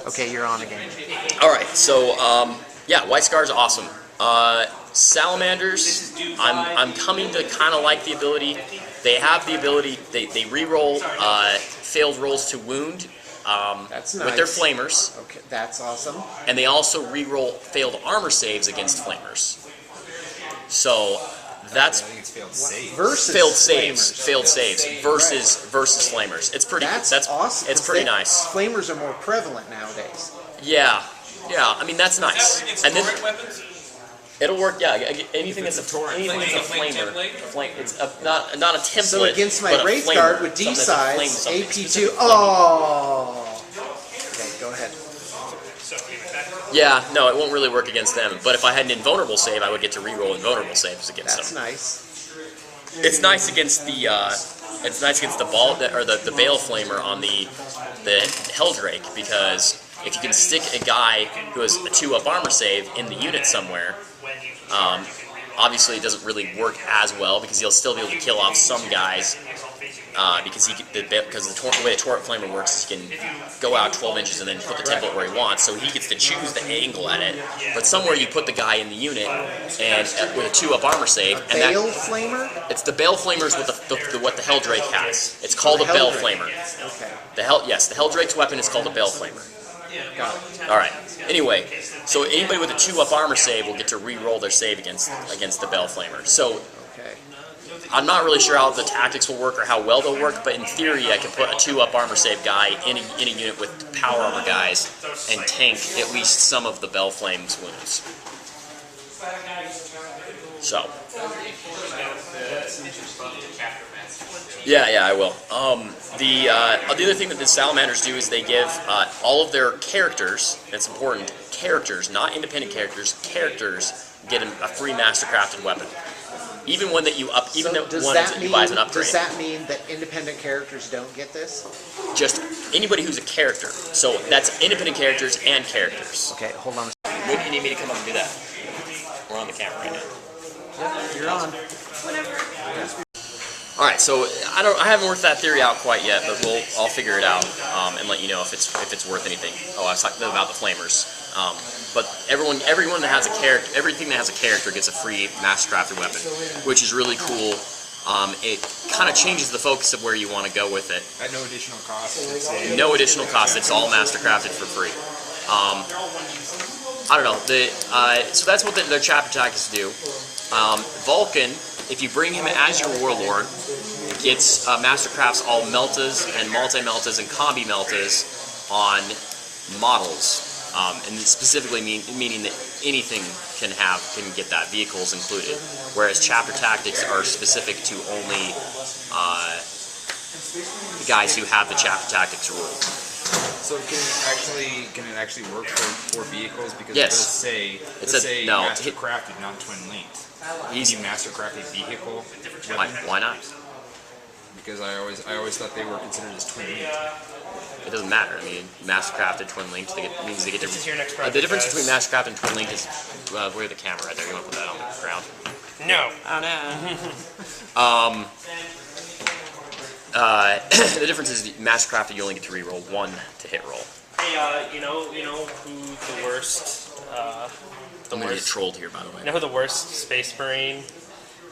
Okay, you're on again. Alright, so, yeah, White Scar is awesome. Salamanders, I'm coming to kind of like the ability. They have the ability, they re-roll failed rolls to wound That's nice. with their flamers. Okay, that's awesome. And they also re-roll failed armor saves against flamers. So that's failed saves. Failed saves versus flamers. It's pretty. That's awesome. It's pretty nice. Flamers are more prevalent nowadays. Yeah. I mean that's nice. And then it'll work. Yeah, anything that's a flamer. It's not a template. So against my but Wraith flamer, Guard with D size, AP2. Oh. Okay, go ahead. Yeah, no, it won't really work against them. But if I had an invulnerable save, I would get to reroll invulnerable saves against them. That's nice. It's nice against the ball or the Bale Flamer on the Helldrake, because if you can stick a guy who has a 2-up armor save in the unit somewhere, obviously it doesn't really work as well because he'll still be able to kill off some guys. Because the way the Torrent Flamer works is he can go out 12 inches and then put the template where he wants, so he gets to choose the angle at it. But somewhere you put the guy in the unit and with a 2-up armor save, and Bale Flamer? It's the Bale Flamers with what the Helldrake has. It's called a Bale Flamer. Okay. The Helldrake's weapon is called a Bale Flamer. Got it. All right. Anyway, so anybody with a 2-up armor save will get to re-roll their save against the Bale Flamer. So. Okay. I'm not really sure how the tactics will work or how well they'll work, but in theory I could put a 2-up armor save guy in a unit with power armor guys and tank at least some of the Bell Flame's wounds. So. Yeah, I will. The other thing that the Salamanders do is they give all of their characters, that's important, characters, not independent characters, get a free mastercrafted weapon. Even one that you buy as an upgrade. Does that mean that independent characters don't get this? Just anybody who's a character. So that's independent characters and characters. Okay, hold on a second. When do you need me to come up and do that? We're on the camera right now. Yep, you're on. All right, so I haven't worked that theory out quite yet, but I'll figure it out and let you know if it's worth anything. Oh, I was talking about the flamers. But everyone that has a character, everything that has a character gets a free mastercrafted weapon, which is really cool. It kind of changes the focus of where you want to go with it. At no additional cost. No additional cost. It's all mastercrafted for free. I don't know. So that's what their chapter tactics do. Vulcan, if you bring him as your warlord, gets mastercrafts all meltas and multi-meltas and combi meltas on models. And specifically meaning that anything can get that, vehicles included. Whereas chapter tactics are specific to only the guys who have the chapter tactics rule. So can it actually work for vehicles? Because yes. It does say no, mastercrafted, not twin linked. Can you mastercrafted vehicle? Why not? Because I always thought they were considered as twin linked. It doesn't matter. I mean, mastercrafted, twin linked, means they get This is your next project, the difference guys. between mastercrafted and twin linked is where the camera right there. You want to put that on the ground? No. Oh no. The difference is mastercrafted. You only get to reroll 1 to hit roll. Hey, you know who the worst? I'm gonna get trolled here, by the way. You know who the worst Space Marine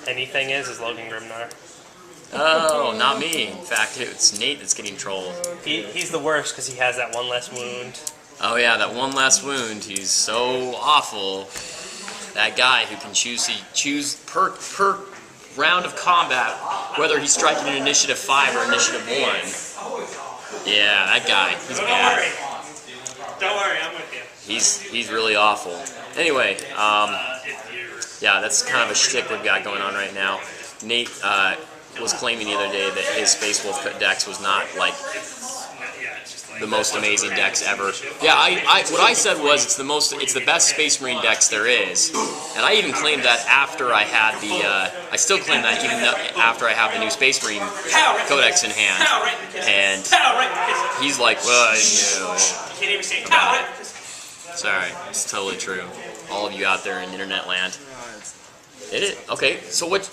anything is Logan Grimnar. Oh, not me. In fact, it's Nate that's getting trolled. He's the worst because he has that one less wound. Oh yeah, that one last wound. He's so awful. That guy who can choose per round of combat whether he's striking an initiative 5 or initiative 1. Yeah, that guy. He's bad. Don't worry, I'm with you. He's really awful. Anyway, yeah, that's kind of a shtick we've got going on right now. Nate was claiming the other day that his Space Wolf Dex was not like the most amazing Dex ever. Yeah, what I said was it's the best Space Marine Dex there is, and I even claimed that after I had I still claim that even after I have the new Space Marine Codex in hand, and he's like, well, about it. Sorry, it's totally true. All of you out there in internet land. Did it? Okay, so what...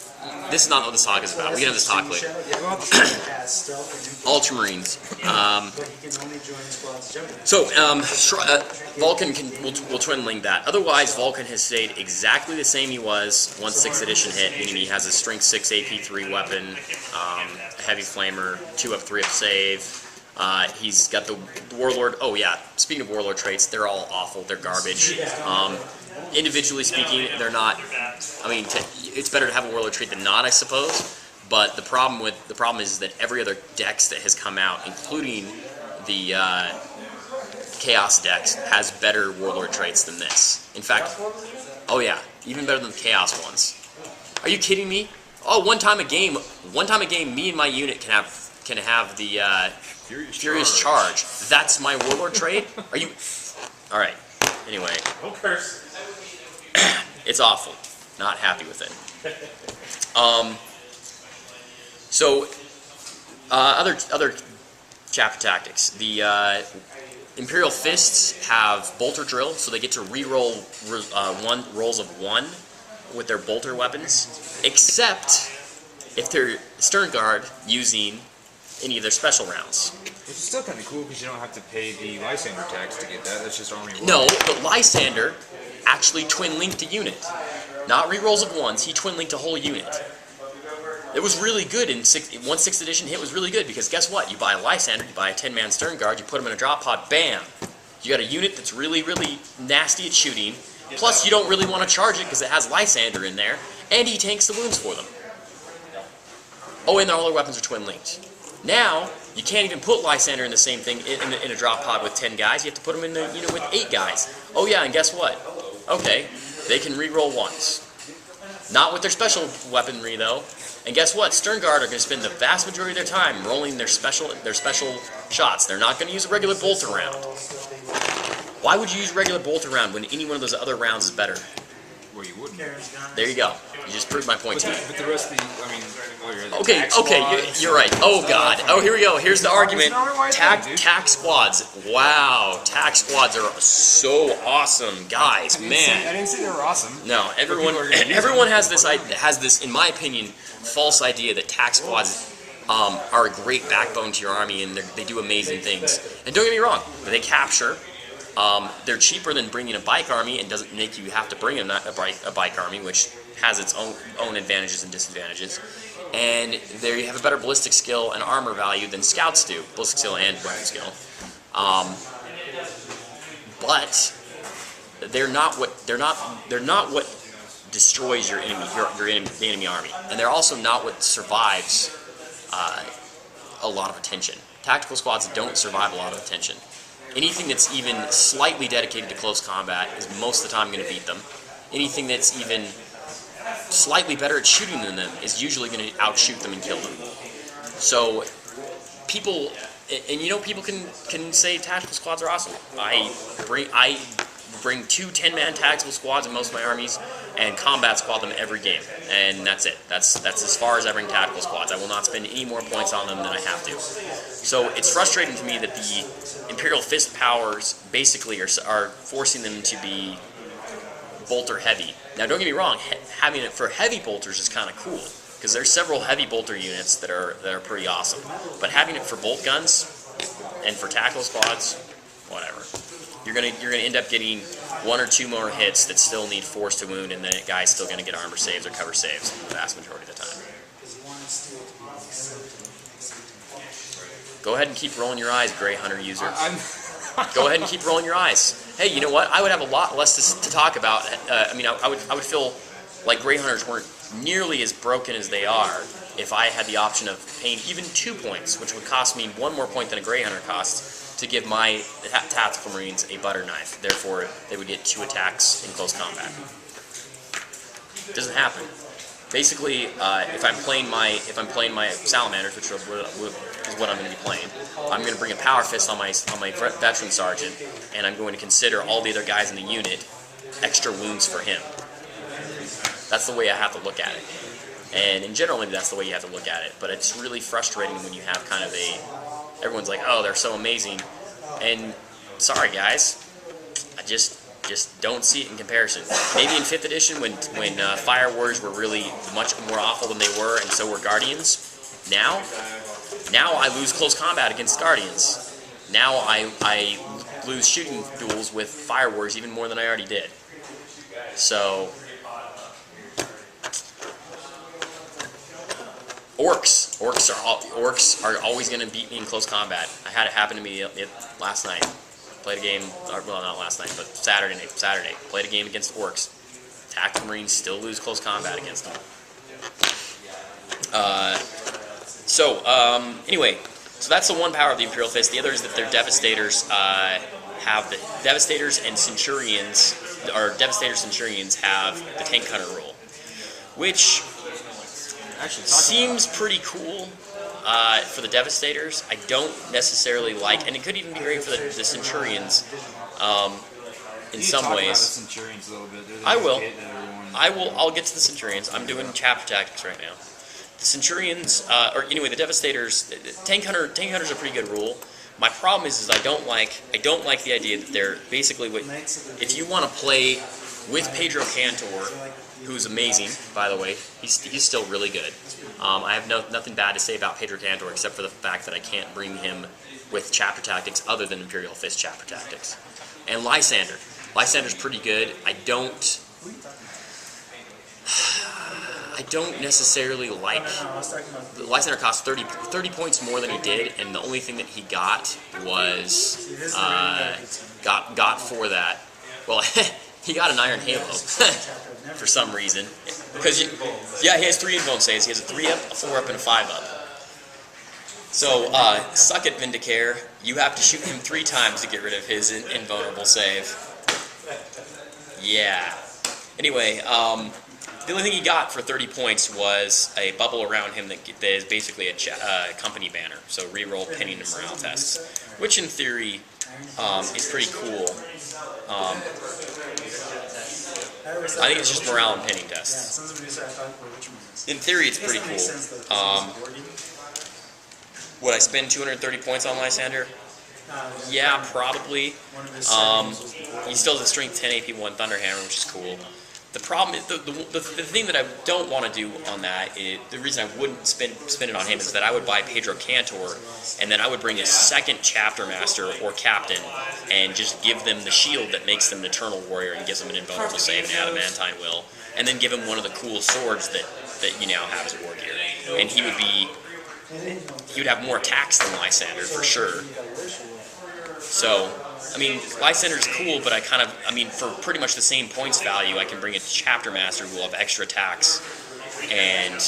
This is not what this talk is about. We can have this talk later. Ultramarines. Vulcan will twin link that. Otherwise, Vulcan has stayed exactly the same he was once 6th edition hit, meaning he has a strength 6 AP3 weapon, heavy flamer, 2-up, 3-up save. He's got the Warlord. Oh yeah, speaking of Warlord traits, they're all awful. They're garbage. Individually speaking, they're not. I mean, it's better to have a Warlord trait than not, I suppose. But the problem is that every other Dex that has come out, including the Chaos Dex, has better Warlord traits than this. In fact, oh yeah, even better than the Chaos ones. Are you kidding me? Oh, one time a game, me and my unit can have the Furious Charge. That's my Warlord trait? Are you... Alright, anyway. Don't curse. It's awful. Not happy with it. Other chapter tactics. The Imperial Fists have Bolter Drill, so they get to re-roll rolls of 1 with their Bolter weapons, except if they're Stern Guard using any of their special rounds. Which is still kind of cool because you don't have to pay the Lysander tax to get that. That's just army. No, but Lysander actually twin linked a unit. Not re-rolls of 1s, he twin linked a whole unit. It was really good in 6th edition hit was really good because guess what? You buy a Lysander, you buy a 10-man Stern Guard, you put them in a drop pod, bam! You got a unit that's really, really nasty at shooting, plus you don't really want to charge it because it has Lysander in there, and he tanks the wounds for them. Oh, and all their weapons are twin linked. Now, you can't even put Lysander in the same thing in a drop pod with 10 guys, you have to put them in the unit with 8 guys. Oh yeah, and guess what? Okay, they can re-roll 1s. Not with their special weaponry though. And guess what? Stern Guard are going to spend the vast majority of their time rolling their special shots. They're not going to use a regular bolter round. Why would you use regular bolter round when any one of those other rounds is better? Well, you wouldn't. There you go. You just proved my point to me. But the rest of the, I mean, okay, you're right. Oh god. Oh, here we go. Here's the argument. Tac squads. Wow, tac squads are so awesome, guys. Man. I didn't say they were awesome. No, everyone has this, in my opinion, false idea that tac squads are a great backbone to your army and they do amazing things. And don't get me wrong, they capture. They're cheaper than bringing a bike army and doesn't make you have to bring a bike army, which has its own advantages and disadvantages. And they have a better ballistic skill and armor value than scouts do, ballistic skill and weapon skill. But they're not what destroys your enemy, the enemy army, and they're also not what survives a lot of attention. Tactical squads don't survive a lot of attention. Anything that's even slightly dedicated to close combat is most of the time going to beat them. Anything that's even slightly better at shooting than them is usually going to outshoot them and kill them. So people, and you know, people can say tactical squads are awesome. I bring 2 10-man tactical squads in most of my armies and combat squad them every game, and that's it. That's as far as I bring tactical squads. I will not spend any more points on them than I have to. So it's frustrating to me that the Imperial Fist powers basically are forcing them to be bolter heavy. Now don't get me wrong, having it for heavy bolters is kind of cool because there's several heavy bolter units that are pretty awesome. But having it for bolt guns and for tactical squads, whatever. You're gonna end up getting 1 or 2 more hits that still need force to wound, and the guy's still gonna get armor saves or cover saves the vast majority of the time. Go ahead and keep rolling your eyes, Grey Hunter user. Go ahead and keep rolling your eyes. Hey, you know what? I would have a lot less to talk about. I mean, I would feel like Grey Hunters weren't nearly as broken as they are if I had the option of paying even 2 points, which would cost me 1 more point than a Grey Hunter costs, to give my tactical marines a butter knife. Therefore, they would get 2 attacks in close combat. It doesn't happen. Basically, if I'm playing my salamanders, which is what I'm going to be playing, I'm going to bring a power fist on my veteran sergeant, and I'm going to consider all the other guys in the unit extra wounds for him. That's the way I have to look at it. And in general, maybe that's the way you have to look at it. But it's really frustrating when you have kind of everyone's like, oh, they're so amazing. And sorry, guys, Just don't see it in comparison. Maybe in 5th edition when Fire Wars were really much more awful than they were, and so were Guardians. Now I lose close combat against Guardians. Now I lose shooting duels with Fire Wars even more than I already did. So orcs are always going to beat me in close combat. I had it happen to me last night. Played a game, well, not last night, but Saturday. Played a game against orcs. Tactical Marines still lose close combat against them. Anyway, so that's the one power of the Imperial Fist. The other is that their Devastators have the Devastators and Centurions, or Devastator-Centurions have the Tank Hunter rule, which actually seems pretty cool for the Devastators. I don't necessarily like, and it could even be great for the Centurions in some ways. Centurions a little bit. I'll get to the Centurions. I'm doing chapter tactics right now. The Centurions, or anyway, the Devastators, Tank Hunter's a pretty good rule. My problem is I don't like the idea that they're basically if you want to play with Pedro Cantor, who's amazing, by the way, he's still really good. I have nothing bad to say about Pedro Cantor except for the fact that I can't bring him with chapter tactics other than Imperial Fist chapter tactics. And Lysander's pretty good. I don't necessarily like. Lysander cost 30 points more than he did, and the only thing that he got was got for that. Well, he got an Iron Halo for some reason. Because he has 3 invuln saves. He has a 3-up, a 4-up, and a 5-up. So suck it, Vindicare. You have to shoot him 3 times to get rid of his invulnerable save. Yeah. Anyway, the only thing he got for 30 points was a bubble around him that is basically a company banner. So reroll pinning and morale tests, which in theory is pretty cool. I think it's just morale and pinning tests. In theory, it's pretty cool. Would I spend 230 points on Lysander? Yeah, probably. He still has a Strength 10 AP 1 Thunderhammer, which is cool. The problem is, the thing that I don't want to do on that, the reason I wouldn't spend it on him is that I would buy Pedro Cantor, and then I would bring a second Chapter Master or Captain, and just give them the shield that makes them an Eternal Warrior and gives them an invulnerable save and Adamantine Will, and then give him one of the cool swords that you now have as War Gear. And he would have more attacks than Lysander, for sure. So, I mean, Lysander's cool, but for pretty much the same points value, I can bring a Chapter Master who will have extra attacks and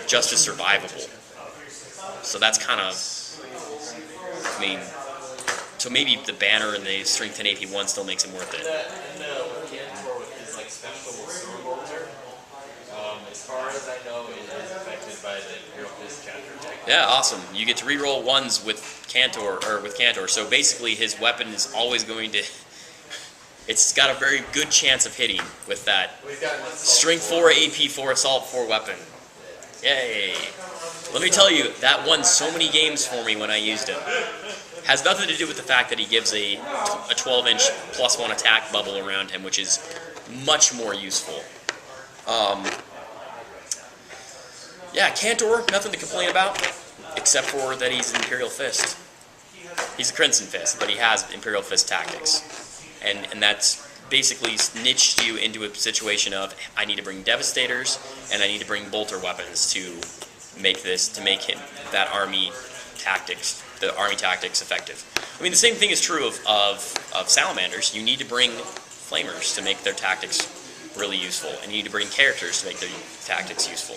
just as survivable. So that's kind of, so maybe the banner and the Strength 10 AP 1 still makes it worth it. As far as I know, it is affected by the Imperial Fist chapter tech. Yeah, awesome. You get to reroll 1s with Cantor, so basically his weapon is always going to... It's got a very good chance of hitting with that Strength 4, AP 4, Assault 4 weapon. Yay! Let me tell you, that won so many games for me when I used it. Has nothing to do with the fact that he gives a 12-inch +1 attack bubble around him, which is much more useful. Yeah, Cantor, nothing to complain about, except for that he's an Imperial Fist. He's a Crimson Fist, but he has Imperial Fist tactics. And that's basically niched you into a situation of, I need to bring Devastators, and I need to bring Bolter weapons to make that army tactics effective. I mean, the same thing is true of Salamanders. You need to bring Flamers to make their tactics really useful, and you need to bring characters to make their tactics useful.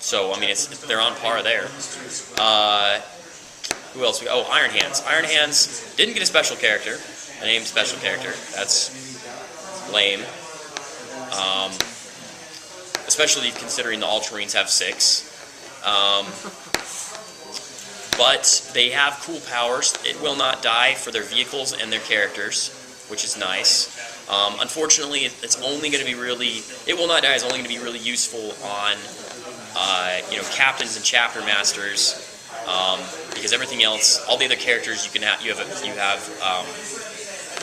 So, I mean, they're on par there. Who else? Oh, Iron Hands. Iron Hands didn't get a special character, a named special character. That's lame. Especially considering the Ultramarines have 6. But they have cool powers. It will not die for their vehicles and their characters, which is nice. Unfortunately, it's only going to be really... It will not die is only going to be really useful on, captains and chapter masters because everything else, all the other characters, you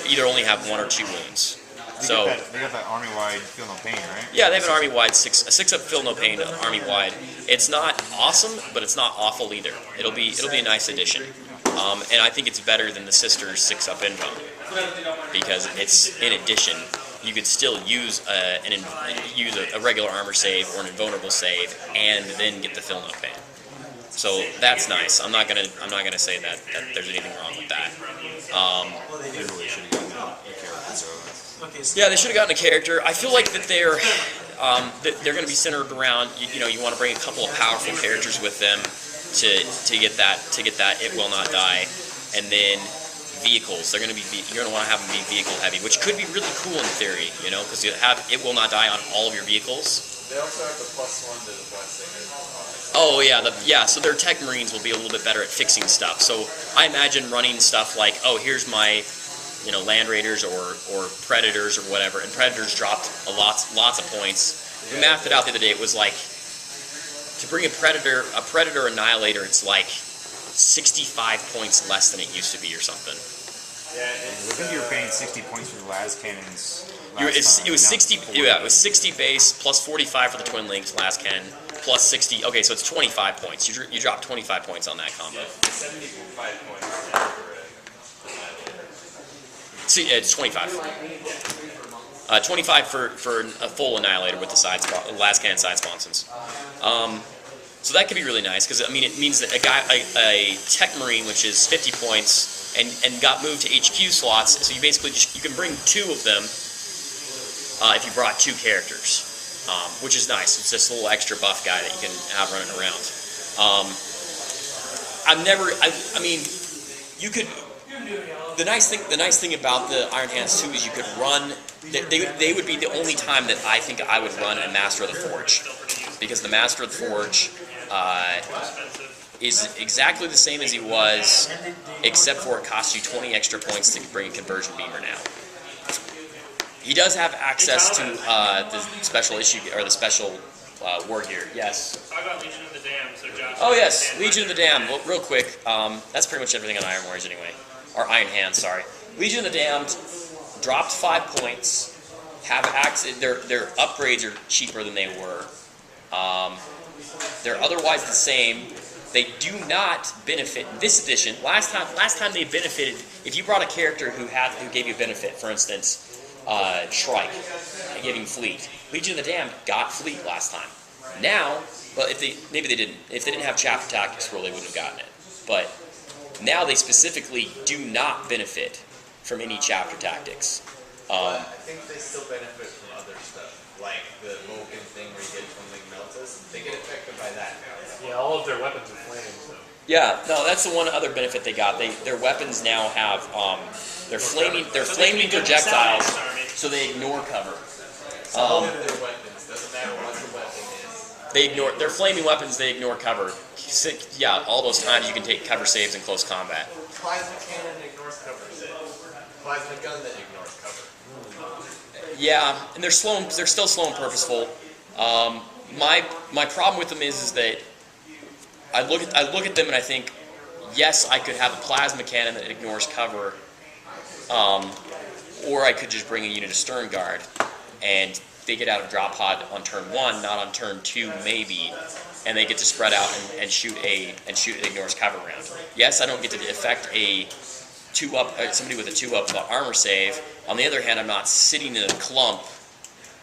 either only have 1 or 2 wounds. So they got that army-wide feel no pain, right? yeah, they have an army-wide a 6-up feel no pain army-wide. It's not awesome, but it's not awful either. It'll be a nice addition, and I think it's better than the Sisters 6-up Invuln because it's in addition. You could still use a regular armor save or an invulnerable save, and then get the feel no pain. So that's nice. I'm not gonna say that there's anything wrong with that. They really should have gotten the character, so Yeah, they should have gotten a character. I feel like that they're going to be centered around you want to bring a couple of powerful characters with them to get that it will not die, and then vehicles. You're going to want to have them be vehicle heavy, which could be really cool in theory, because you have it will not die on all of your vehicles. They also have the +1 to the blessing. Oh yeah, so their tech marines will be a little bit better at fixing stuff. So I imagine running stuff like, oh, here's my land raiders or predators or whatever, and predators dropped lots of points. We mathed it out the other day. It was like to bring a predator annihilator, it's like 65 points less than it used to be or something. I think you were paying 60 points for the las cannons. It was 60. Yeah, it was 60 base plus 45 for the twin links las cannon plus 60. Okay, so it's 25 points. You dropped 25 points on that combo. 75 points. See, it's 25. 25 for a full annihilator with the las cannon side sponsons. So that could be really nice because it means that a tech marine, which is 50 points, and got moved to HQ slots. So you basically you can bring 2 of them if you brought 2 characters, which is nice. It's just a little extra buff guy that you can have running around. You could. The nice thing about the Iron Hands too is you could run. They would be the only time that I think I would run a Master of the Forge, because the Master of the Forge is exactly the same as he was, except for it costs you 20 extra points to bring a conversion beamer now. He does have access to the special issue or the special war gear. Yes. Talk about Legion of the Damned. So Josh. Oh yes, Legion of the Damned. Well, real quick, that's pretty much everything on Iron Warriors anyway. Or Iron Hands, sorry. Legion of the Damned dropped 5 points. Have access. Their upgrades are cheaper than they were. They're otherwise the same. They do not benefit in this edition. Last time they benefited. If you brought a character who gave you a benefit, for instance, Shrike, giving Fleet. Legion of the Damned got Fleet last time. Now, but maybe they didn't. If they didn't have Chapter Tactics rule, they wouldn't have gotten it. But now they specifically do not benefit from any Chapter Tactics. I think they still benefit from other stuff, like the Vulcan thing where you get something melted. They get affected by that now. Yeah, all of their weapons are flaming. So. Yeah, no, that's the one other benefit they got. Their weapons now have they're flaming projectiles, so they ignore cover. Their weapons doesn't matter what the weapon is. Their flaming weapons. They ignore cover. Yeah, all those times you can take cover saves in close combat. Plasma cannon ignores cover. Plasma gun that ignores cover. Yeah, and they're slow. They're still slow and purposeful. My problem with them is that I look at them and I think, yes, I could have a plasma cannon that ignores cover, or I could just bring a unit of Stern Guard, and they get out of drop pod on turn 1, not on turn 2, maybe, and they get to spread out and shoot it ignores cover round. Yes, I don't get to affect a 2-up somebody with a 2-up armor save. On the other hand, I'm not sitting in a clump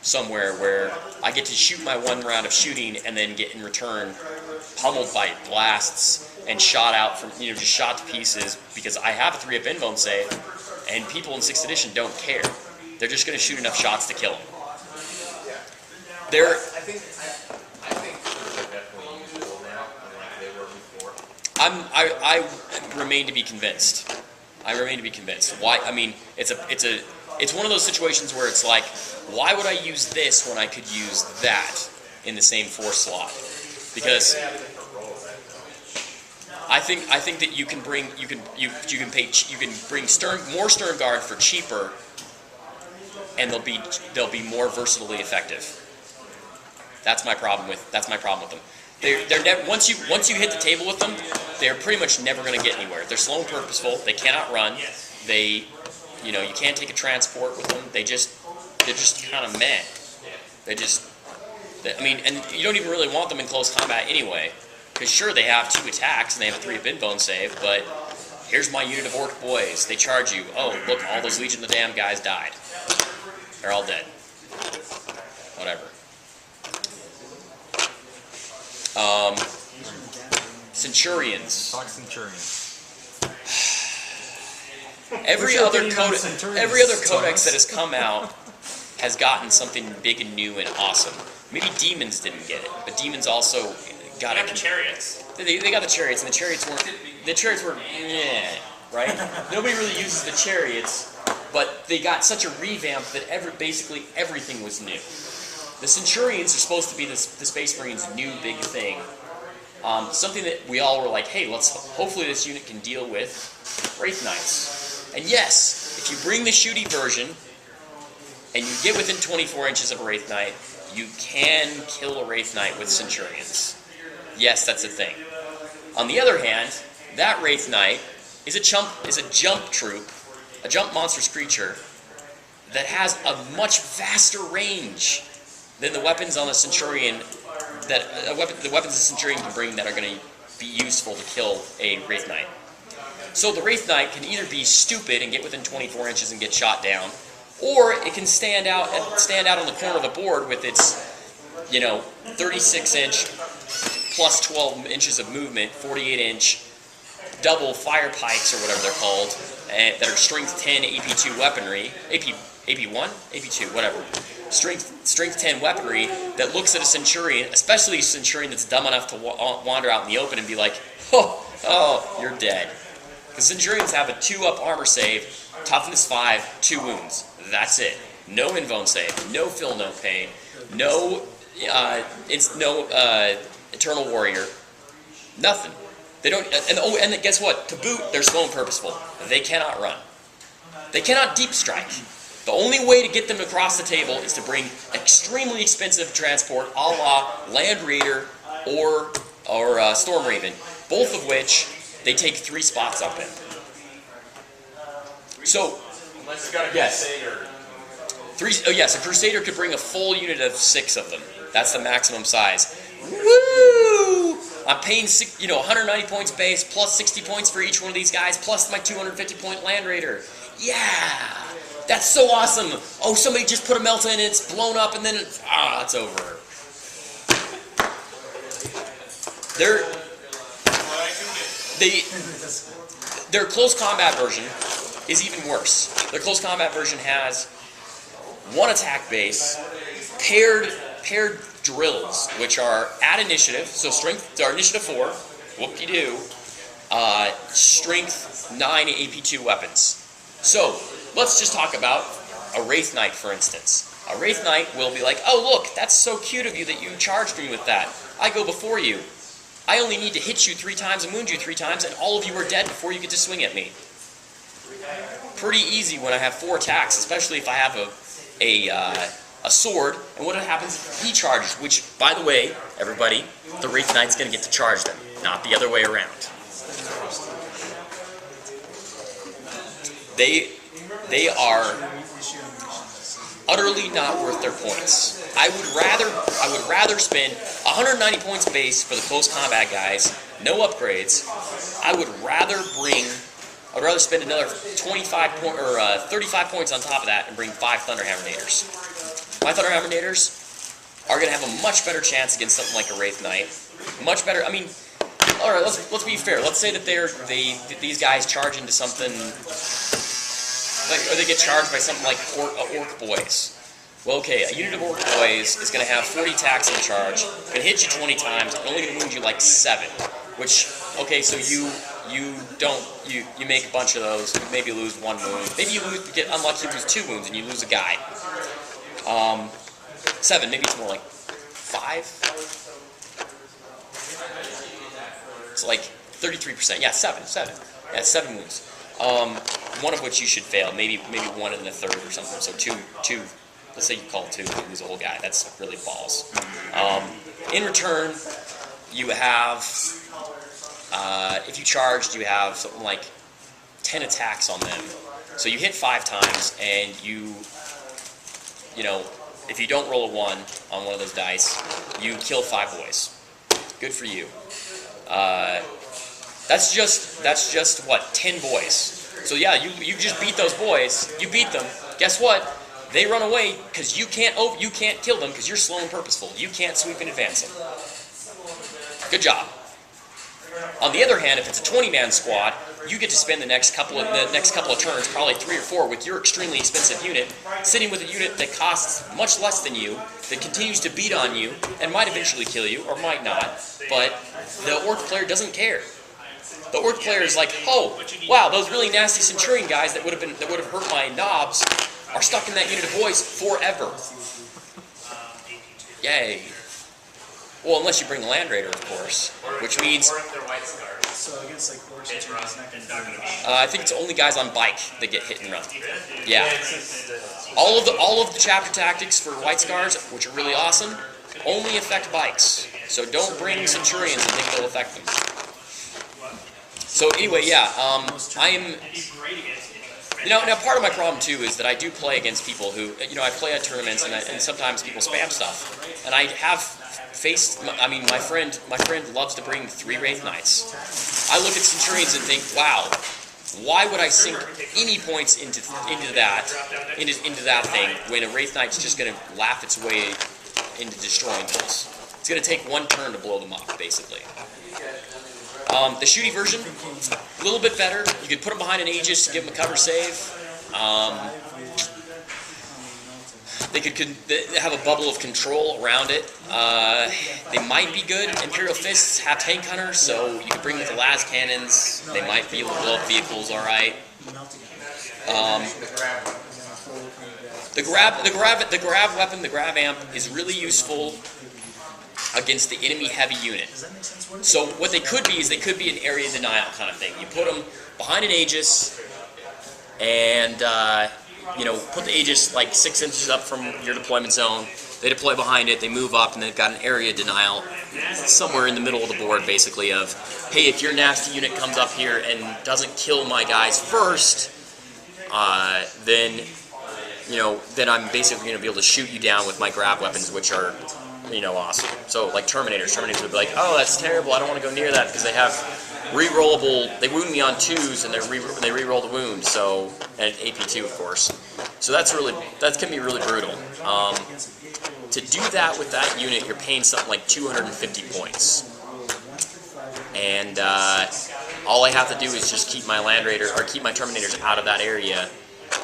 somewhere where I get to shoot my 1 round of shooting and then get in return pummeled by blasts and shot out from just shot to pieces because I have a 3-up invuln save, and people in 6th edition don't care. They're just going to shoot enough shots to kill them. I think they're definitely useful now, unlike they were before. I remain to be convinced. Why? I mean, it's one of those situations where it's like, why would I use this when I could use that in the same force slot? Because I think that you can bring more Stern Guard for cheaper, and they'll be more versatilely effective. That's my problem with them. They're never, once you hit the table with them, they're pretty much never going to get anywhere. They're slow and purposeful. They cannot run. They, you know, you can't take a transport with them. They're just kind of meh. I mean, and you don't even really want them in close combat anyway. Because sure, they have 2 attacks and they have a 3 invuln save, but here's my unit of orc boys. They charge you. Oh, look, all those Legion of the Damned guys died. They're all dead. Whatever. Centurions. Talk Centurions. Every other codex that has come out has gotten something big and new and awesome. Maybe demons didn't get it, but demons also got it. The chariots. They got the chariots, and the chariots were yeah, right? Nobody really uses the chariots, but they got such a revamp that basically everything was new. The Centurions are supposed to be the Space Marines' new big thing. Something that we all were like, hey, hopefully this unit can deal with Wraith Knights. And yes, if you bring the shooty version, and you get within 24 inches of a Wraith Knight, you can kill a Wraith Knight with Centurions. Yes, that's a thing. On the other hand, that Wraith Knight is a jump troop, a jump monstrous creature, that has a much vaster range than the weapons on the Centurion the weapons the Centurion can bring that are going to be useful to kill a Wraith Knight. So the Wraith Knight can either be stupid and get within 24 inches and get shot down, or it can stand out on the corner of the board with its, 36-inch plus 12 inches of movement, 48-inch double fire pikes or whatever they're called, that are strength 10 AP2 weaponry, AP1, AP2, whatever. Strength 10 weaponry that looks at a Centurion, especially a Centurion that's dumb enough to wander out in the open and be like, oh, you're dead. The Centurions have a 2-up armor save, toughness 5, 2 wounds. That's it. No invuln save, no fill, no pain, no Eternal Warrior, nothing. They don't. And guess what? To boot, they're slow and purposeful. They cannot run. They cannot deep strike. The only way to get them across the table is to bring extremely expensive transport, a la Land Raider or Storm Raven, both of which they take 3 spots up in. So, Unless you got a Crusader. Crusader. Yes, a Crusader could bring a full unit of 6 of them. That's the maximum size. Woo! I'm paying 190 points base, plus 60 points for each one of these guys, plus my 250-point Land Raider. Yeah! That's so awesome! Oh, somebody just put a Melta in and it's blown up and then it's over. Their close combat version is even worse. Their close combat version has 1 attack base, paired drills, which are at initiative, so strength, are initiative 4, whoop-de-doo, strength 9 AP2 weapons. So, let's just talk about a Wraith Knight, for instance. A Wraith Knight will be like, oh look, that's so cute of you that you charged me with that. I go before you. I only need to hit you 3 times and wound you 3 times, and all of you are dead before you get to swing at me. Pretty easy when I have 4 attacks, especially if I have a sword, and what happens if he charges, which, by the way, everybody, the Wraith Knight's going to get to charge them, not the other way around. They are utterly not worth their points. I would rather spend 190 points base for the close combat guys, no upgrades. I would rather spend another 35 points on top of that and bring 5 Thunderhammer Naders. My Thunderhammer Naders are going to have a much better chance against something like a Wraith Knight. Much better. I mean, all right. Let's be fair. Let's say that these guys charge into something, or they get charged by something like Orc Boys. Well, okay, a unit of Orc Boys is going to have 40 attacks in charge, going to hit you 20 times, and only going to wound you like 7. Which, okay, so you make a bunch of those, maybe lose 1 wound. Maybe you get unlucky, lose 2 wounds, and you lose a guy. 7, maybe it's more like 5. It's like 33%. Yeah, 7. Yeah, 7 wounds. 1 of which you should fail. Maybe 1 in the 3rd or something. So 2. Let's say you call 2, you lose a whole guy. That's really balls. In return, you have if you charged, you have something like 10 attacks on them. So you hit 5 times, and you know, if you don't roll a 1 on one of those dice, you kill 5 boys. Good for you. That's just what, 10 boys. So yeah, you just beat those boys. You beat them. Guess what? They run away because you can't kill them because you're slow and purposeful. You can't sweep and advance them. Good job. On the other hand, if it's a 20-man squad, you get to spend the next couple of turns, probably 3 or 4, with your extremely expensive unit, sitting with a unit that costs much less than you, that continues to beat on you, and might eventually kill you, or might not. But the orc player doesn't care. The orc player is like, oh, wow, those really nasty centurion guys that would have hurt my knobs are stuck in that unit of boys forever. Yay. Well, unless you bring the Land Raider, of course, which means... So against like horse and it's not gonna be. I think it's only guys on bike that get hit and run. Yeah. All of the chapter tactics for White Scars, which are really awesome, only affect bikes. So don't bring Centurions and think they'll affect them. So anyway, yeah, I am... now part of my problem too is that I do play against people who, I play at tournaments and sometimes people spam stuff. And I have faced, my friend loves to bring 3 Wraith Knights. I look at Centurions and think, wow, why would I sink any points into that thing when a Wraith Knight's just going to laugh its way into destroying those? It's going to take 1 turn to blow them up, basically. The shooty version, a little bit better. You could put them behind an Aegis, give them a cover save. They could have a bubble of control around it. They might be good. Imperial Fists have tank hunters, so you could bring with the las cannons. They might be able to blow up vehicles, all right. The grab weapon, the grab amp, is really useful against the enemy heavy unit. So what they could be is they could be an area denial kind of thing. You put them behind an Aegis, and put the Aegis like 6 inches up from your deployment zone. They deploy behind it, they move up, and they've got an area denial somewhere in the middle of the board, basically, of, hey, if your nasty unit comes up here and doesn't kill my guys first, then I'm basically going to be able to shoot you down with my grab weapons, which are, awesome. So, like Terminators would be like, oh, that's terrible, I don't want to go near that, because they have re-rollable, they wound me on 2s, and they re-roll the wound, so, and AP2, of course. So that can be really brutal. To do that with that unit, you're paying something like 250 points. And all I have to do is just keep my Land Raider, or keep my Terminators out of that area.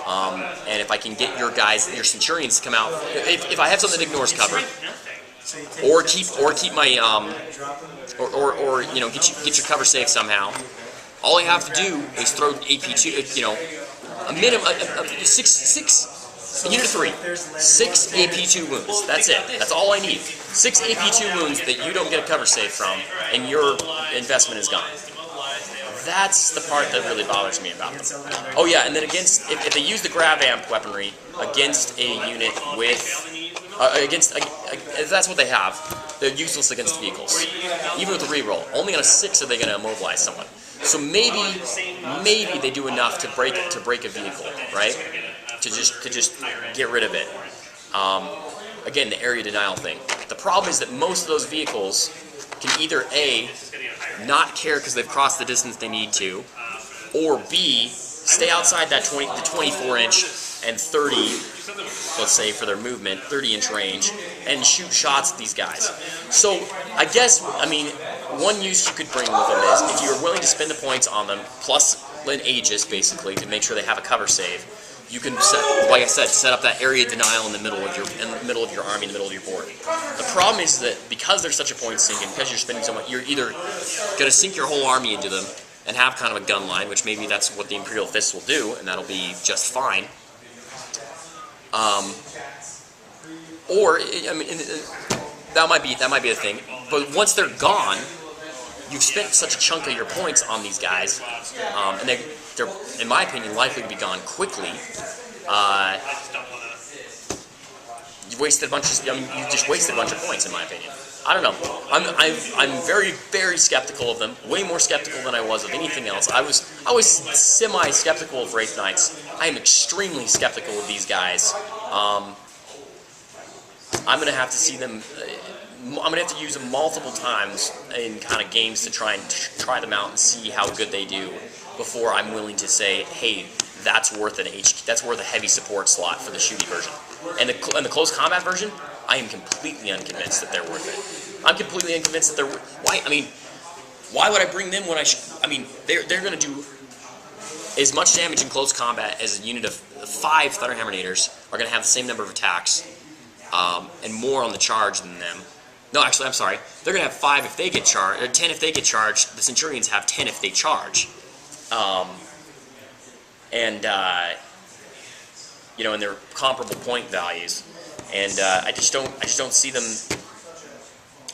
And if I can get your Centurions to come out, if I have something that ignores cover, or keep my get your cover safe somehow. All I have to do is throw AP2, a minimum of 6 unit of 3, 6 AP2 wounds. That's it. That's all I need. 6 AP2 wounds that you don't get a cover save from, and your investment is gone. That's the part that really bothers me about them. Oh yeah, and then if they use the grab amp weaponry against a unit with if that's what they have, they're useless against vehicles. Even with the reroll, only on a 6 are they going to immobilize someone. So maybe they do enough to break a vehicle, right? To just get rid of it. Again, the area denial thing. The problem is that most of those vehicles can either A, not care because they've crossed the distance they need to, or B, stay outside that the 24-inch and 30, let's say for their movement, 30-inch range, and shoot shots at these guys. So I guess, one use you could bring with them is if you're willing to spend the points on them, plus an Aegis basically to make sure they have a cover save, you can like I said, set up that area denial in the middle of your army, in the middle of your board. The problem is that because they're such a point sink, and because you're spending so much, you're either going to sink your whole army into them and have kind of a gun line, which maybe that's what the Imperial Fists will do, and that'll be just fine. Or that might be a thing. But once they're gone, you've spent such a chunk of your points on these guys, and they're, in my opinion, likely to be gone quickly. You just wasted a bunch of points, in my opinion. I don't know. I'm very, very skeptical of them. Way more skeptical than I was of anything else. I was semi-skeptical of Wraith Knights. I am extremely skeptical of these guys. I'm gonna have to see them. I'm gonna have to use them multiple times in kind of games to try and try them out and see how good they do before I'm willing to say, hey, that's worth that's worth a heavy support slot for the shooty version. And the close combat version, I am completely unconvinced that they're worth it. I'm completely unconvinced that they're why. I mean, why would I bring them when I mean, they're going to do as much damage in close combat as a unit of 5 Thunderhammernators are going to have the same number of attacks and more on the charge than them. No, actually, I'm sorry. They're going to have 5 if they get charged, or 10 if they get charged. The Centurions have 10 if they charge. You know, and they're comparable point values, and I just don't see them.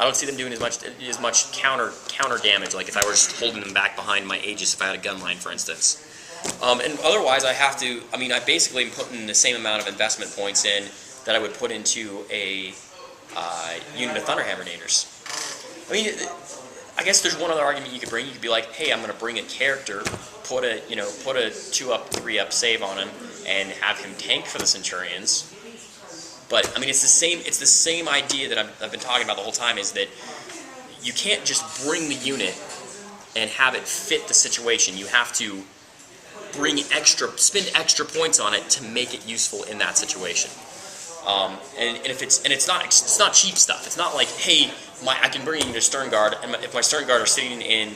I don't see them doing as much counter damage. Like if I were just holding them back behind my Aegis, if I had a gun line, for instance. And otherwise, I have to. I mean, I basically am putting the same amount of investment points in that I would put into a unit of Thunderhammernators. I mean, I guess there's one other argument you could bring. You could be like, hey, I'm going to bring a character, put a 2-up, 3-up save on him, and have him tank for the Centurions. But I mean, it's the same idea that I've been talking about the whole time. Is that you can't just bring the unit and have it fit the situation. You have to spend extra points on it to make it useful in that situation. And it's not cheap stuff. It's not like, hey, I can bring in a Stern Guard, and if my Stern Guard are sitting in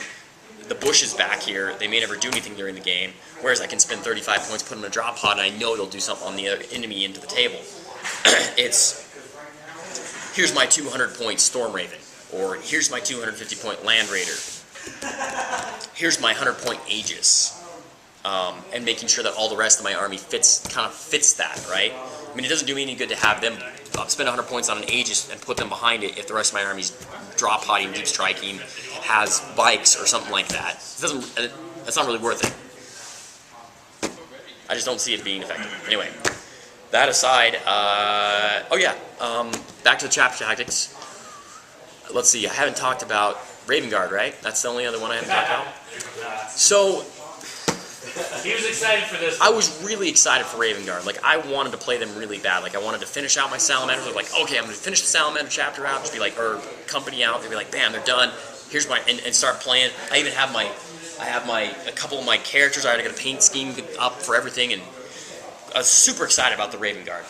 the bushes back here, they may never do anything during the game. Whereas I can spend 35 points, put them in a drop pod, and I know they'll do something on the other enemy into the table. Here's my 200-point Storm Raven, or here's my 250-point Land Raider. Here's my 100-point Aegis, and making sure that all the rest of my army kind of fits that, right? I mean, it doesn't do me any good to have them spend 100 points on an Aegis and put them behind it if the rest of my army's drop podding, deep striking, has bikes or something like that. That's not really worth it. I just don't see it being effective. Anyway, that aside, back to the chapter tactics. Let's see, I haven't talked about Raven Guard, right? That's the only other one I haven't talked about. So, he was excited for this. I was really excited for Raven Guard. Like, I wanted to play them really bad. Like, I wanted to finish out my Salamanders. I was like, okay, I'm going to finish the Salamander chapter out, just be like, or company out. They'd be like, bam, they're done. Here's my, and start playing. I even have a couple of my characters. I already got a paint scheme up for everything, and I was super excited about the Raven Guard.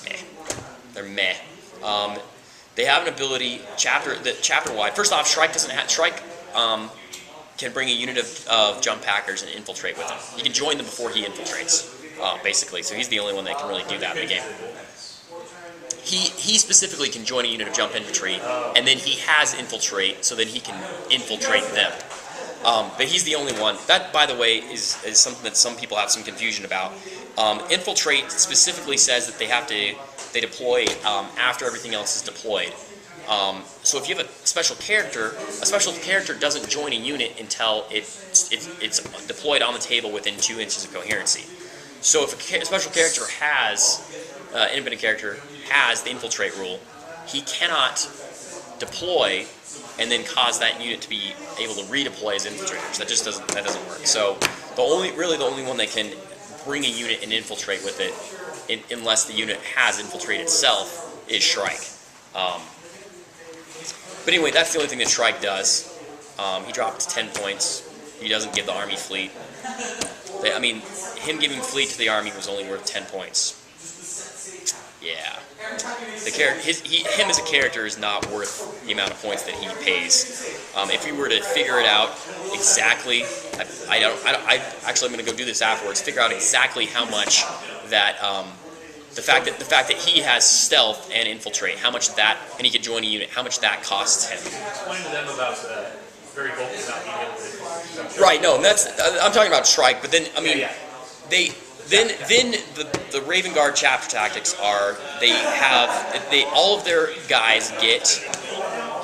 Meh. They're meh. They have an ability, chapter-wide. First off, Shrike doesn't have, Shrike, can bring a unit of jump packers and infiltrate with him. You can join them before he infiltrates, basically. So he's the only one that can really do that in the game. He specifically can join a unit of jump infantry, and then he has infiltrate, so that he can infiltrate them. But he's the only one. That, by the way, is something that some people have some confusion about. Infiltrate specifically says that they deploy after everything else is deployed. So if you have a special character doesn't join a unit until it's deployed on the table within 2 inches of coherency. So if a special character has, independent character has the infiltrate rule, he cannot deploy and then cause that unit to be able to redeploy as infiltrators. That doesn't work. So the only one that can bring a unit and infiltrate with it, unless the unit has infiltrate itself, is Shrike. But anyway, that's the only thing that Shrike does. He dropped 10 points. He doesn't give the army fleet. I mean, him giving fleet to the army was only worth 10 points. Yeah. Him as a character is not worth the amount of points that he pays. If we were to figure it out exactly, I'm going to go do this afterwards. Figure out exactly how much that. The fact that he has stealth and infiltrate, how much that, and he can join a unit, how much that costs him. Explain to them about the very vocal about being able to. Right. No, I'm talking about Shrike, but then I mean, the Raven Guard chapter tactics are all of their guys get,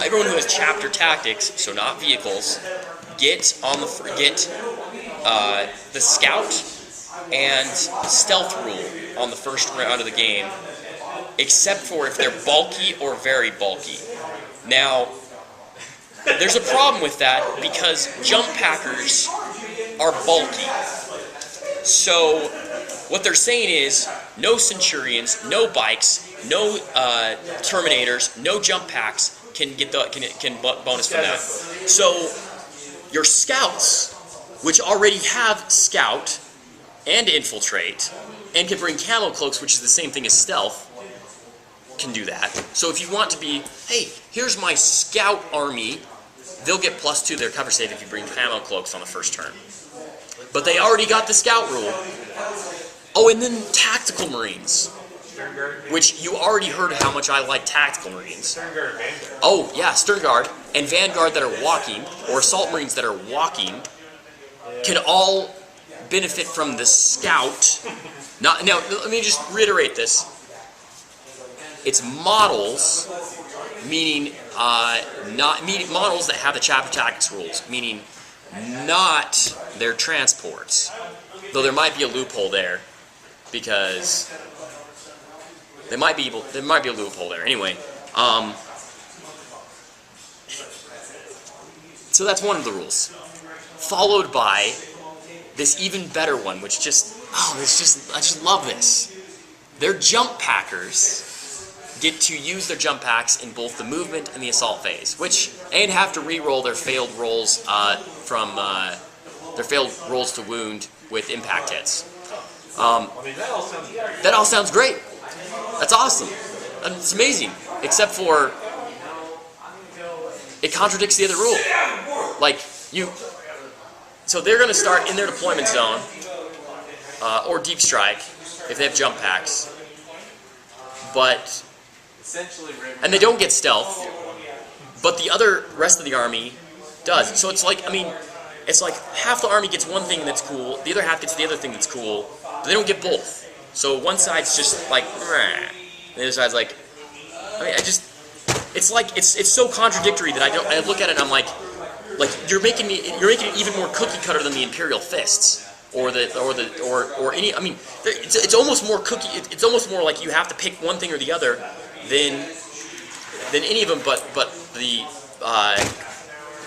everyone who has chapter tactics, so not vehicles, get the scout and stealth rule on the first round of the game, except for if they're bulky or very bulky. Now, there's a problem with that because jump packers are bulky. So what they're saying is no Centurions, no bikes, no Terminators, no jump packs can get can bonus from that. So your scouts, which already have scout and infiltrate, and can bring camo cloaks, which is the same thing as stealth, can do that. So if you want to be, hey, here's my scout army, they'll get +2 to their cover save if you bring camo cloaks on the first turn. But they already got the scout rule. Oh, and then tactical marines, which you already heard how much I like tactical marines. Oh yeah, stern guard and vanguard that are walking, or assault marines that are walking, can all benefit from the scout. Now, let me just reiterate this. It's models, meaning models that have the chapter tactics rules, meaning not their transports. Though there might be a loophole there, because there might be a loophole there. Anyway, so that's one of the rules. Followed by this even better one, which I just love this. Their jump packers get to use their jump packs in both the movement and the assault phase, and have to re-roll their failed rolls their failed rolls to wound with impact hits. That all sounds great. That's awesome. It's amazing, except for it contradicts the other rule. So they're going to start in their deployment zone, or deep strike, if they have jump packs. And they don't get stealth, but the rest of the army does. So it's like half the army gets one thing that's cool, the other half gets the other thing that's cool, but they don't get both. So one side's just like, and the other side's like, it's so contradictory that I look at it and I'm like you're making it even more cookie cutter than the Imperial Fists. It's almost more cookie. It's almost more like you have to pick one thing or the other than any of them, but the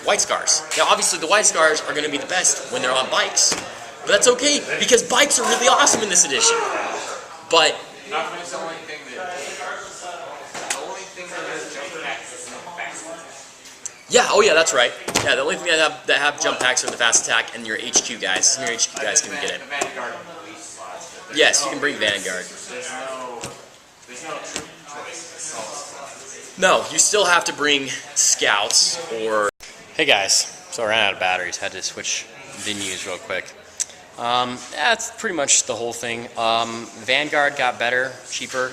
White Scars. Now, obviously, the White Scars are going to be the best when they're on bikes, but that's okay because bikes are really awesome in this edition. But the only thing that has jump packs is the fast attack. yeah, oh yeah, that's right. Yeah, the only thing that have jump packs are the fast attack and your HQ guys. Some of your HQ guys can get it. The Vanguard and the Elite slots. Yes, you can bring Vanguard. There's no troop choice assault slots. No, you still have to bring scouts or... Hey guys, so I ran out of batteries, had to switch venues real quick. That's pretty much the whole thing. Vanguard got better, cheaper.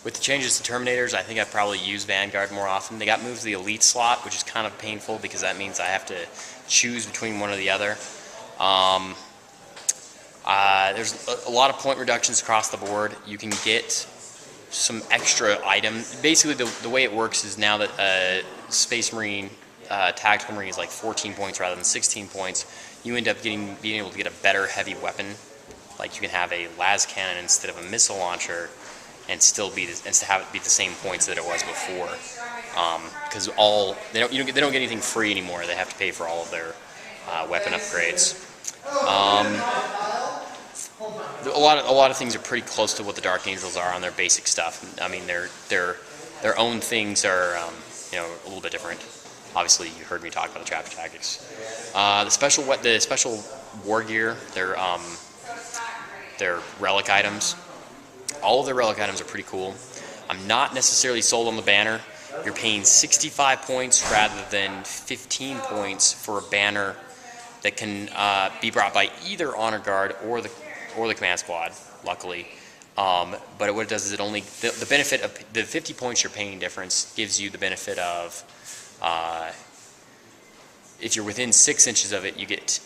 With the changes to Terminators, I think I'd probably use Vanguard more often. They got moved to the Elite slot, which is kind of painful because that means I have to choose between one or the other. There's a lot of point reductions across the board. You can get some extra items. Basically, the way it works is now that Space Marine, Tactical Marine is like 14 points rather than 16 points, you end up being able to get a better heavy weapon. Like you can have a las cannon instead of a missile launcher, and still have it be the same points that it was before. Because they don't get anything free anymore. They have to pay for all of their weapon upgrades. A lot of things are pretty close to what the Dark Angels are on their basic stuff. I mean, their own things are a little bit different. Obviously, you heard me talk about the chapter tactics. The special war gear, their relic items. All of their relic items are pretty cool. I'm not necessarily sold on the banner. You're paying 65 points rather than 15 points for a banner that can be brought by either Honor Guard or the Command Squad, luckily. But what it does is the benefit of the 50 points you're paying difference gives you the benefit of, if you're within 6 inches of it, you get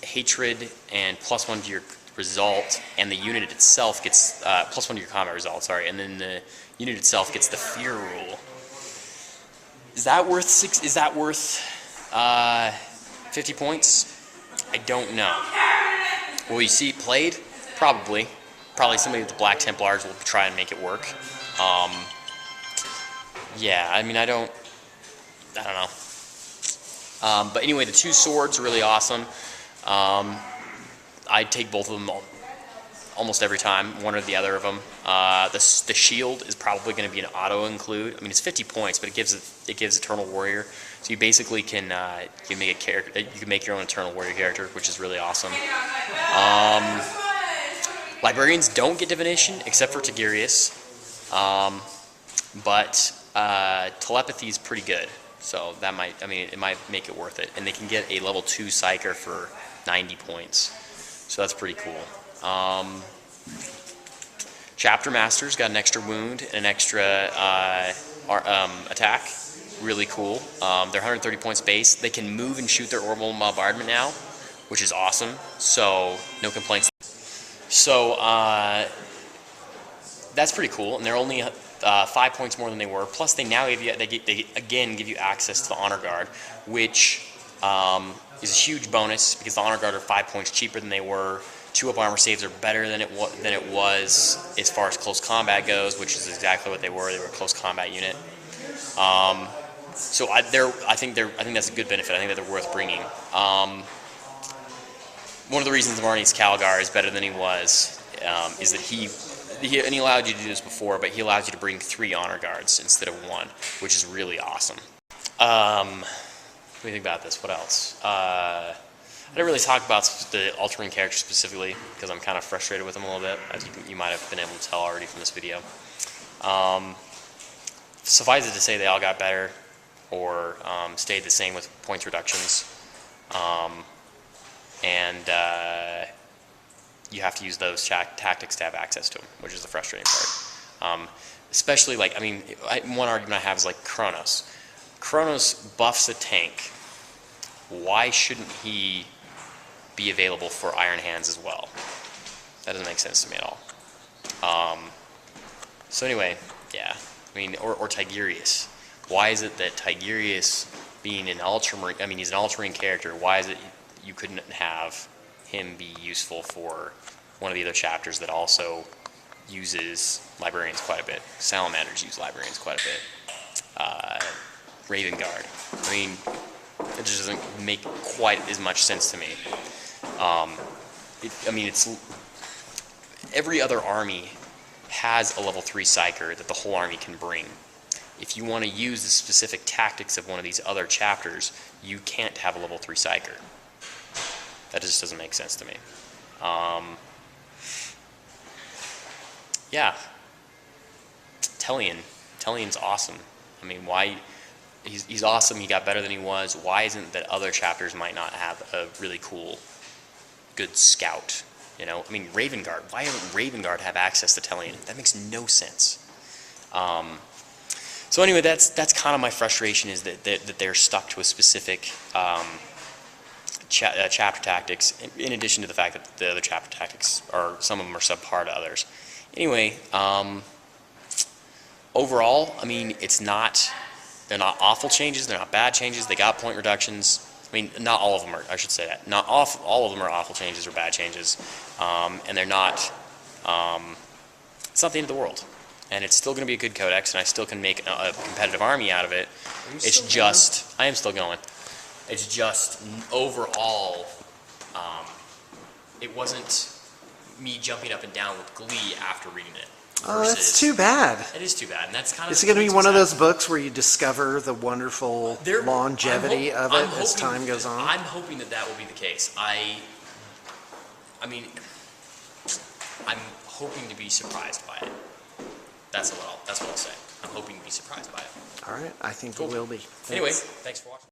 hatred and +1 to your result, and the unit itself gets +1 to your combat result. Sorry, and then the unit itself gets the fear rule. Is that worth 50 points? I don't know. Will you see it played? Probably. probably somebody with the Black Templars will try and make it work. Yeah, I mean, I don't know. But anyway, the 2 swords are really awesome. I take both of them almost every time, one or the other of them. The shield is probably going to be an auto include. I mean, it's 50 points, but it gives Eternal Warrior. So you basically can make a character. You can make your own Eternal Warrior character, which is really awesome. Librarians don't get divination except for Tigurius, but telepathy is pretty good. So that might, I mean, it might make it worth it. And they can get a level 2 Psyker for 90 points. So that's pretty cool. Chapter Masters got an extra wound and an extra attack. Really cool. They're 130 points base. They can move and shoot their orbital bombardment now, which is awesome. So no complaints. So that's pretty cool. And they're only 5 points more than they were. Plus, they now give you, they again give you access to the Honor Guard, which is a huge bonus because the Honor Guard are 5 points cheaper than they were. 2-up armor saves are better than it was as far as close combat goes, which is exactly what they were. They were a close combat unit. So I think that's a good benefit. I think that they're worth bringing. One of the reasons Marnie's Calgar is better than he was is that he allowed you to do this before, but he allows you to bring 3 Honor Guards instead of 1, which is really awesome. What do you think about this? What else? I didn't really talk about the Ultramarine characters specifically because I'm kind of frustrated with them a little bit, as you might have been able to tell already from this video. Suffice it to say, they all got better or stayed the same with points reductions. And you have to use those tactics to have access to them, which is the frustrating part. Especially, like, I mean, one argument I have is like Kronos. Kronos buffs a tank. Why shouldn't he be available for Iron Hands as well? That doesn't make sense to me at all. So anyway, yeah. I mean, or Tigurius. Why is it that Tigurius, being an Ultramarine, I mean, he's an Ultramarine character, why is it you couldn't have him be useful for one of the other chapters that also uses Librarians quite a bit? Salamanders use Librarians quite a bit. Raven Guard. I mean, it just doesn't make quite as much sense to me. I mean, it's every other army has a level 3 Psyker that the whole army can bring. If you want to use the specific tactics of one of these other chapters, you can't have a level 3 Psyker. That just doesn't make sense to me. Yeah. Tellion's awesome. I mean, why? He's awesome. He got better than he was. Why isn't it that other chapters might not have a really cool, good scout? You know, I mean, Raven Guard. Why doesn't Raven Guard have access to Tellion? That makes no sense. So anyway, that's kind of my frustration, is that they're stuck to a specific chapter tactics, in addition to the fact that the other chapter tactics some of them are subpar to others. Anyway, overall, I mean, they're not awful changes, they're not bad changes, they got point reductions. I mean, not all of them are, I should say that. Not all of them are awful changes or bad changes. And they're not, it's not the end of the world. And it's still going to be a good codex, and I still can make a competitive army out of it. It's just, I am still going. It's just, overall, it wasn't me jumping up and down with glee after reading it. Oh, that's too bad. It is too bad, and that's kind of. Is it going to be one of those books where you discover the wonderful longevity of it as time goes on? I'm hoping that will be the case. I mean, I'm hoping to be surprised by it. That's what I'll say. I'm hoping to be surprised by it. All right, I think you will be. Anyway, thanks for watching.